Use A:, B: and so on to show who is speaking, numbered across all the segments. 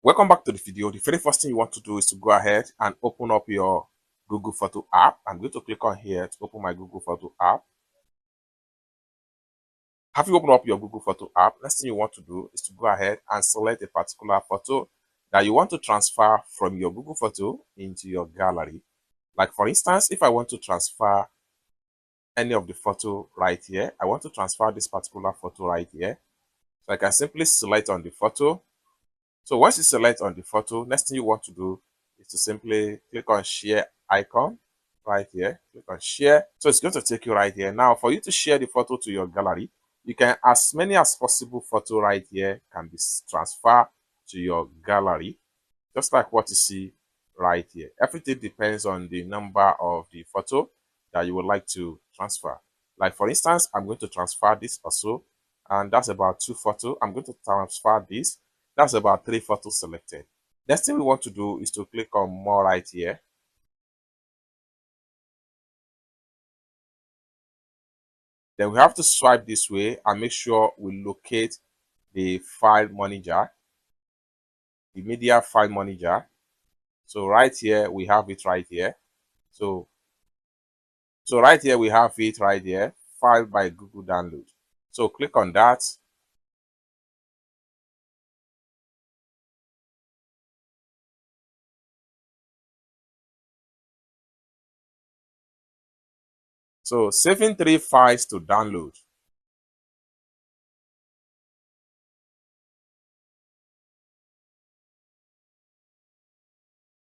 A: Welcome back to the video. The very first thing you want to do is to go ahead and open up your Google Photo app. I'm going to click on here to open my Google Photo app. Have you opened up your Google Photo app? Next thing you want to do is to go ahead and select a particular photo that you want to transfer from your Google Photo into your gallery. Like for instance, if I want to transfer any of the photo right here, I want to transfer this particular photo right here. So I can simply select on the photo. So once you select on the photo, next thing you want to do is to simply click on share icon right here. Click on share. So it's going to take you right here. Now, for you to share the photo to your gallery, you can, as many as possible photo right here can be transferred to your gallery, just like what you see right here. Everything depends on the number of the photo that you would like to transfer. Like for instance, I'm going to transfer this also, and that's about 2 photos. I'm going to transfer this. That's about 3 photos selected. Next thing we want to do is to click on more right here. Then we have to swipe this way and make sure we locate the file manager, the media file manager. So right here, we have it right here. So right here, we have it right here, file by Google download. So click on that. So saving 3 files to download.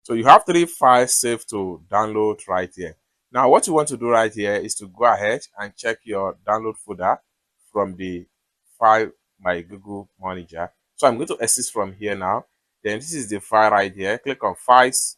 A: So you have 3 files saved to download right here. Now what you want to do right here is to go ahead and check your download folder from the file by Google manager. So I'm going to exit from here now. Then this is the file right here. Click on files.